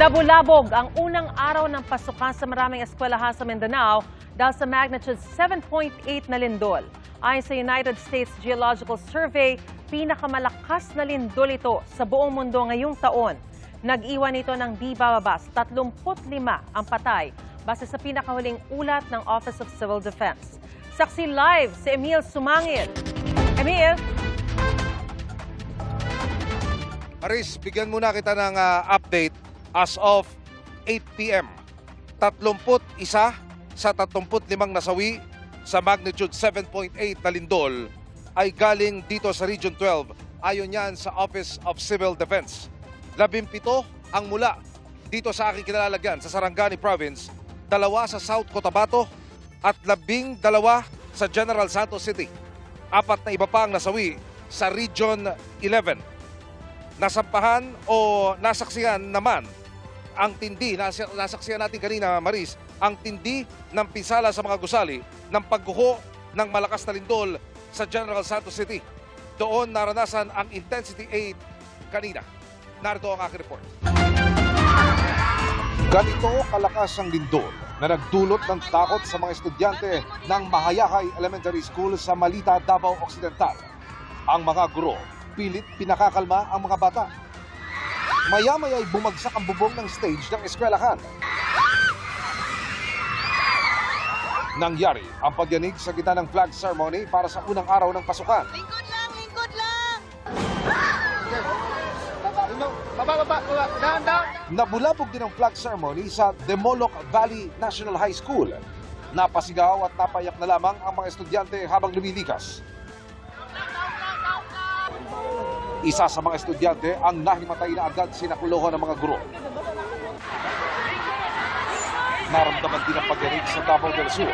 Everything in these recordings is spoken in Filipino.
Nabulabog ang unang araw ng pasukan sa maraming eskwelahan sa Mindanao dahil sa magnitude 7.8 na lindol. Ayon sa United States Geological Survey, pinakamalakas na lindol ito sa buong mundo ngayong taon. Nag-iwan ito ng di bababa sa 35 ang patay base sa pinakahuling ulat ng Office of Civil Defense. Saksi live si Emil Sumangil. Emil? Aris, bigyan muna kita ng update as of 8 p.m. 31 sa 35 nasawi sa magnitude 7.8 na lindol ay galing dito sa Region 12. Ayon yan sa Office of Civil Defense. 17 ang mula dito sa aking kinalalagyan sa Sarangani Province, 2 sa South Cotabato at 12 sa General Santos City. 4 na iba pa ang nasawi sa Region 11. Nasampahan o nasaksihan naman ang tindi, nasaksihan natin kanina, Maris, ang tindi ng pinsala sa mga gusali ng pagguho ng malakas na lindol sa General Santos City. Doon naranasan ang Intensity 8 kanina. Narito ang aking report. Ganito kalakas ang lindol na nagdulot ng takot sa mga estudyante ng Mahayakay Elementary School sa Malita, Davao Occidental. Ang mga guro pilit pinakakalma ang mga bata. Maya-maya ay bumagsak ang bubong ng stage ng eskwelahan. Nangyari ang pagyanig sa gitna ng flag ceremony para sa unang araw ng pasukan. Lingkod lang! Lingkod lang! Nabulabog din ang flag ceremony sa Demoloc Valley National High School. Napasigaw at napayak na lamang ang mga estudyante habang lumilikas. Isa sa mga estudyante ang nahimatay na agad sinakuluhan ng mga guro. Naramdaman din ang pagyanig sa Davao del Sur.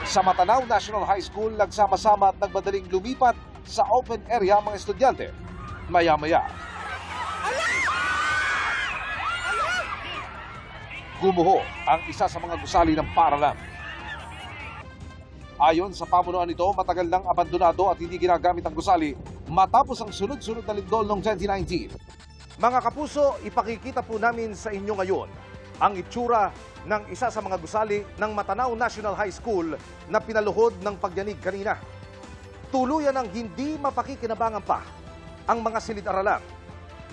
Sa Matanao National High School, nagsama-sama at nagmadaling lumipat sa open area ang mga estudyante. Maya-maya, gumuho ang isa sa mga gusali ng paaralan. Ayon sa pamunuan nito, matagal nang abandonado at hindi ginagamit ang gusali matapos ang sunod-sunod na lindol noong 2019. Mga kapuso, ipakikita po namin sa inyo ngayon ang itsura ng isa sa mga gusali ng Matanao National High School na pinaluhod ng pagyanig kanina. Tuluyan ang hindi mapakikinabangan pa ang mga silid-aralan.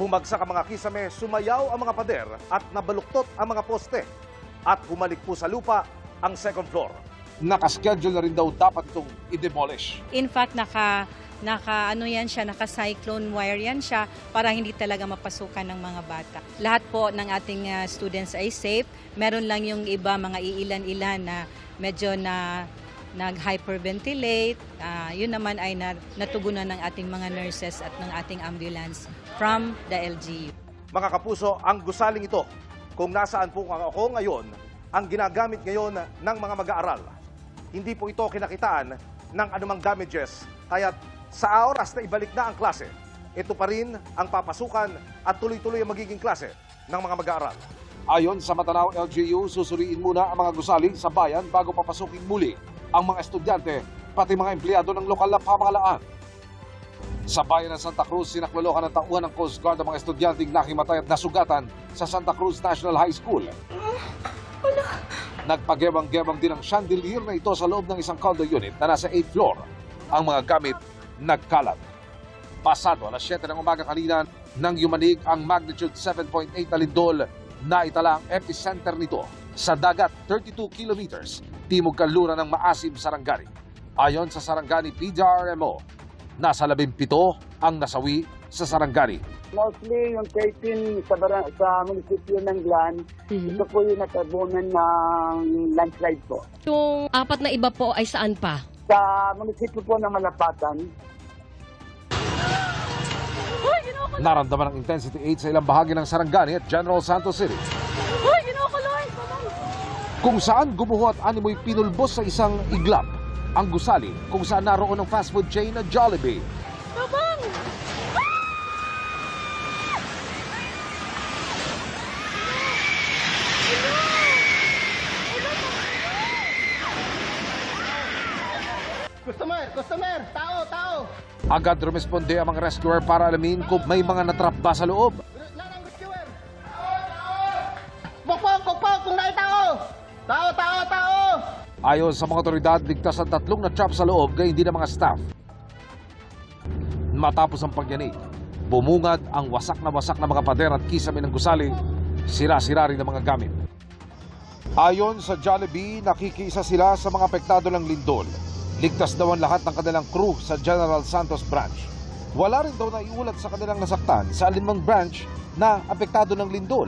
Bumagsak ang mga kisame, sumayaw ang mga pader at nabaluktot ang mga poste. At humalik po sa lupa ang second floor. Nakaschedule na rin daw dapat itong i-demolish. In fact, naka-cyclone wire yan siya para hindi talaga mapasukan ng mga bata. Lahat po ng ating students ay safe. Meron lang yung iba, mga iilan-ilan na medyo nag-hyperventilate. Yun naman ay natugunan ng ating mga nurses at ng ating ambulance from the LGU. Mga kapuso, ang gusaling ito, kung nasaan po ako ngayon, ang ginagamit ngayon ng mga mag-aaral. Hindi po ito kinakitaan ng anumang damages, kaya't sa oras na ibalik na ang klase, ito pa rin ang papasukan at tuloy-tuloy ang magiging klase ng mga mag-aaral. Ayon sa Matanao LGU, susuriin muna ang mga gusali sa bayan bago papasukin muli ang mga estudyante, pati mga empleyado ng lokal na pamahalaan. Sa bayan ng Santa Cruz, sinaklolokan ng tauhan ng Coast Guard ang mga estudyanteng nakimatay at nasugatan sa Santa Cruz National High School. Nagpagewang-gewang din ang chandelier na ito sa loob ng isang condo unit na nasa 8th floor. Ang mga gamit nagkalat. Pasado alas 7 ng umaga kanina nang yumanig ang magnitude 7.8 na lindol na itala ang epicenter nito sa dagat 32 kilometers timog kanluran ng Maasim, Sarangani. Ayon sa Sarangani PDRMO, nasa 17 ang nasawi sa Sarangani. Mostly yung 13 sa munisipyo ng Glan, ito po yung natabunan ng landslide po. Yung 4 na iba po ay saan pa? Sa munisipyo po ng Malapatan. Naramdaman ang intensity 8 sa ilang bahagi ng Sarangani at General Santos City. Kung saan gumuho at animoy pinulbos sa isang iglap ang gusali kung saan naroon ang fast food chain na Jollibee. Customer! Tao! Agad rumesponde ang mga rescuer para alamin kung may mga natrap ba sa loob. Bukpok, kung naitao! Tao! Ayon sa mga otoridad, ligtas ang 3 na trap sa loob gayon din ang mga staff. Matapos ang pagyanig, bumungad ang wasak na mga pader at kisame ng gusali, sira-sira rin ang mga gamit. Ayon sa Jollibee, nakikiisa sila sa mga apektado ng lindol. Ligtas daw ang lahat ng kanilang crew sa General Santos Branch. Wala rin daw naiulat sa kanilang nasaktan sa alinmang branch na apektado ng lindol.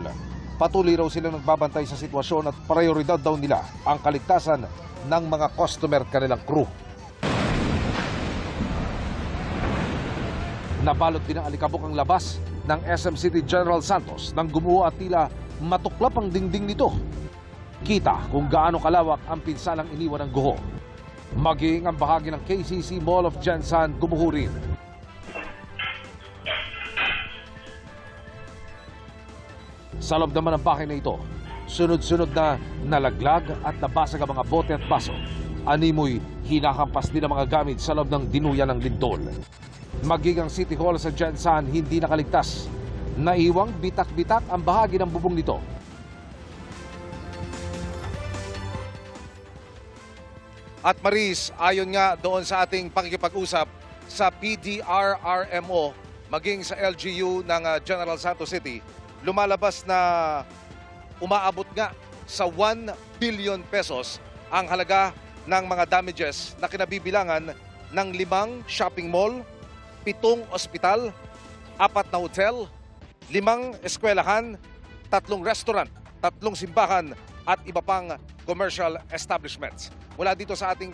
Patuloy raw silang nagbabantay sa sitwasyon at prioridad daw nila ang kaligtasan ng mga customer at kanilang crew. Nabalot din ang alikabok ang labas ng SM City General Santos nang gumuho at tila matuklap ang dingding nito. Kita kung gaano kalawak ang pinsalang iniwan ng guho. Maging ang bahagi ng KCC Mall of Gensan gumuho rin. Sa loob naman ng bahay na ito, sunod-sunod na nalaglag at nabasag ang mga bote at baso. Animoy, hinahampas din ang mga gamit sa loob ng dinuyan ng lindol. Maging ang City Hall sa Gensan hindi nakaligtas. Naiwang bitak-bitak ang bahagi ng bubong nito. At Maris, ayon nga doon sa ating pakikipag-usap sa PDRRMO, maging sa LGU ng General Santos City, lumalabas na umaabot nga sa 1 billion pesos ang halaga ng mga damages na kinabibilangan ng 5 shopping mall, 7 ospital, 4 na hotel, 5 eskwelahan, 3 restaurant, 3 simbahan at iba pang commercial establishments. Mula dito sa ating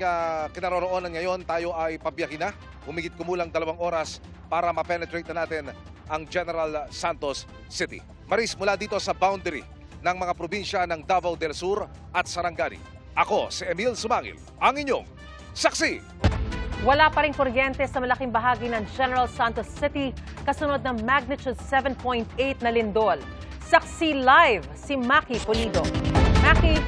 kinaroroonan ngayon, tayo ay pabiyakin na. Humigit kumulang 2 oras para ma-penetrate na natin ang General Santos City. Maris, mula dito sa boundary ng mga probinsya ng Davao del Sur at Sarangani. Ako si Emil Sumangil, ang inyong saksi. Wala pa ring kuryente sa malaking bahagi ng General Santos City kasunod ng magnitude 7.8 na lindol. Saksi live si Maki Pulido. Maki.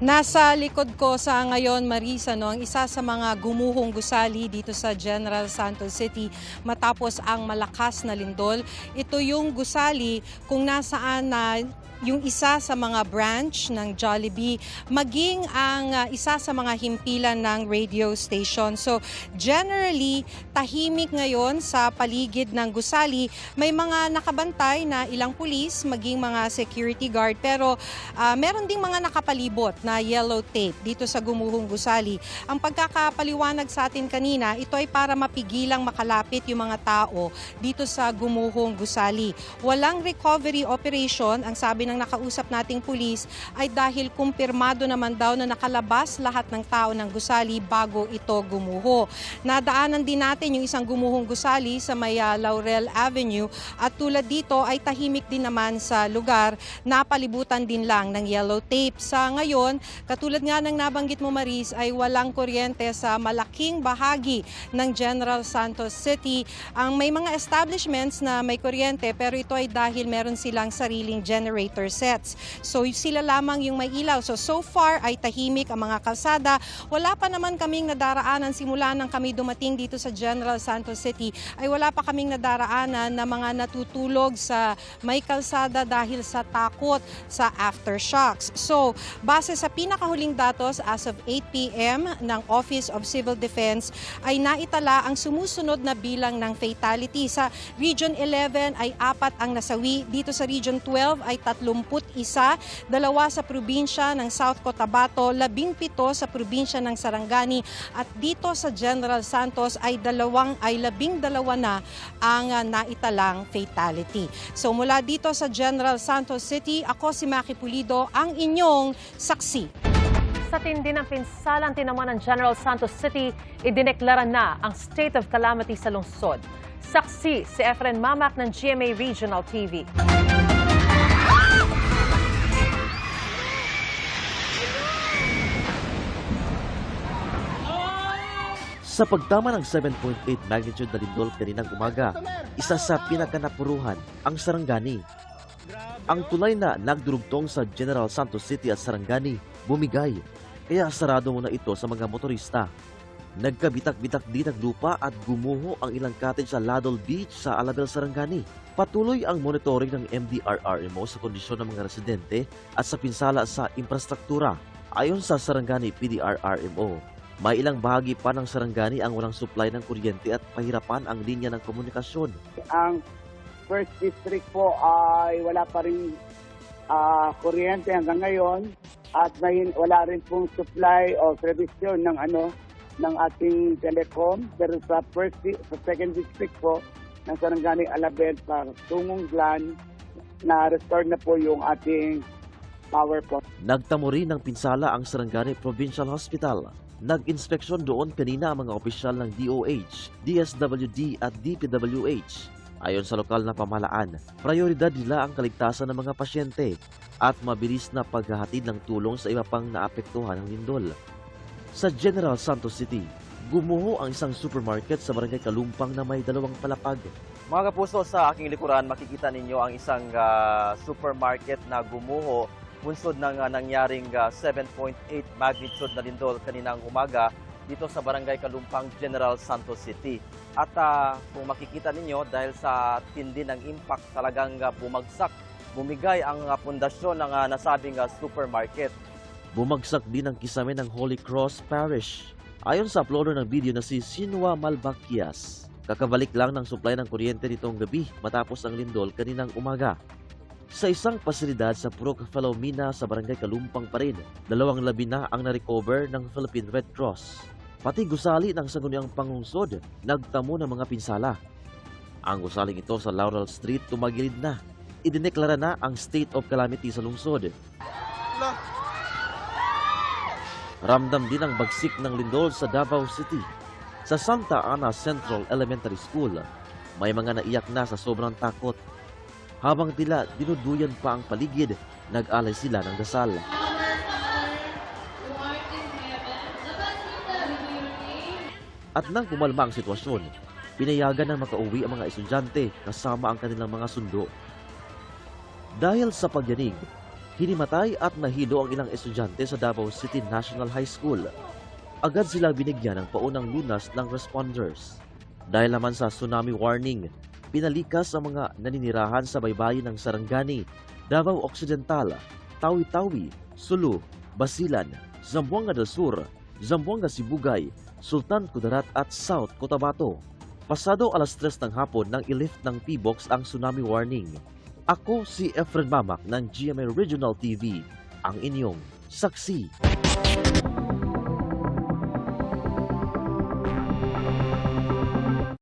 Nasa likod ko sa ngayon, Marisa, ang isa sa mga gumuhong gusali dito sa General Santos City matapos ang malakas na lindol. Ito yung gusali kung nasaan na yung isa sa mga branch ng Jollibee, maging ang isa sa mga himpilan ng radio station. So generally, tahimik ngayon sa paligid ng gusali. May mga nakabantay na ilang pulis, maging mga security guard, pero meron ding mga nakapalibot na yellow tape dito sa gumuhong gusali. Ang pagkakapaliwanag sa atin kanina, ito ay para mapigilang makalapit yung mga tao dito sa gumuhong gusali. Walang recovery operation, ang sabi ng nakausap nating pulis, ay dahil kumpirmado naman daw na nakalabas lahat ng tao ng gusali bago ito gumuho. Nadaanan din natin yung isang gumuhong gusali sa may Laurel Avenue at tulad dito ay tahimik din naman sa lugar, napalibutan din lang ng yellow tape. Sa ngayon, katulad nga ng nabanggit mo, Maris, ay walang kuryente sa malaking bahagi ng General Santos City. Ang may mga establishments na may kuryente pero ito ay dahil meron silang sariling generator sets. So sila lamang yung may ilaw. So far ay tahimik ang mga kalsada. Wala pa naman kaming nadaraanan simula nang kami dumating dito sa General Santos City ay wala pa kaming nadaraanan na mga natutulog sa may kalsada dahil sa takot sa aftershocks. So base sa pinakahuling datos as of 8 p.m. ng Office of Civil Defense ay naitala ang sumusunod na bilang ng fatality. Sa Region 11 ay 4 ang nasawi. Dito sa Region 12 ay 31, 2 sa probinsya ng South Cotabato, 17 sa probinsya ng Sarangani at dito sa General Santos ay 12 na ang naitalang fatality. So mula dito sa General Santos City, ako si Maki Pulido, ang inyong saksi. Sa tindi ng pinsalang tinaman ng General Santos City, idineklara na ang state of calamity sa lungsod. Saksi si Efren Mamak ng GMA Regional TV. Sa pagtama ng 7.8 magnitude na lindol kaninang umaga, isa sa pinakanapuruhan ang Sarangani. Ang tulay na nagdurugtong sa General Santos City at Sarangani bumigay, kaya sarado muna ito sa mga motorista. Nagkabitak-bitak din ng lupa at gumuho ang ilang cottage sa Ladol Beach sa Alabel, Sarangani. Patuloy ang monitoring ng MDRRMO sa kondisyon ng mga residente at sa pinsala sa infrastruktura. Ayon sa Sarangani PDRRMO, may ilang bahagi pa ng Sarangani ang walang supply ng kuryente at pahirapan ang linya ng komunikasyon. Ang first district po ay wala pa rin kuryente hanggang ngayon at wala rin pong supply o servisyon ng ating telecom. Pero sa second district po ng Sarangani Alabel sa tungong Glan, na-restore na po yung ating power po. Nagtamo rin ng pinsala ang Sarangani Provincial Hospital. Nag-inspeksyon doon kanina ang mga opisyal ng DOH, DSWD at DPWH. Ayon sa lokal na pamahalaan, prioridad nila ang kaligtasan ng mga pasyente at mabilis na paghahatid ng tulong sa iba pang naapektuhan ng lindol. Sa General Santos City, gumuho ang isang supermarket sa Barangay Kalumpang na may 2 palapag. Mga kapuso, sa aking likuran, makikita ninyo ang isang supermarket na gumuho bunsod ng nangyaring 7.8 magnitude na lindol kaninang umaga dito sa Barangay Kalumpang, General Santos City. At kung makikita ninyo, dahil sa tindi ng impact, talagang bumigay ang pundasyon ng nasabing supermarket. Bumagsak din ang kisame ng Holy Cross Parish. Ayon sa uploader ng video na si Sinwa Malbakias, kakabalik lang ng supply ng kuryente nitong gabi matapos ang lindol kaninang umaga. Sa isang pasilidad sa Purok Filomena sa Barangay Kalumpang pa rin, 2 labi na ang na-recover ng Philippine Red Cross. Pati gusali ng sangguniang pangungsod, nagtamo ng mga pinsala. Ang gusaling ito sa Laurel Street tumagilid na. Idineklara na ang state of calamity sa lungsod. Ramdam din ang bagsik ng lindol sa Davao City. Sa Santa Ana Central Elementary School, may mga naiyak na sa sobrang takot. Habang tila dinuduyan pa ang paligid, nag-alay sila ng dasal. At nang kumalma ang sitwasyon, pinayagan ng makauwi ang mga estudyante kasama ang kanilang mga sundo. Dahil sa pagyanig, hinimatay at nahilo ang ilang estudyante sa Davao City National High School. Agad sila binigyan ng paunang lunas ng responders. Dahil naman sa tsunami warning, pinalikas ang mga naninirahan sa baybayin ng Sarangani, Davao Occidental, Tawi-Tawi, Sulu, Basilan, Zamboanga del Sur, Zamboanga Sibugay, Sultan Kudarat at South Cotabato. Pasado 3:00 ng hapon nang ilift ng P-Box ang tsunami warning. Ako si Efren Mamak ng GMA Regional TV, ang inyong saksi.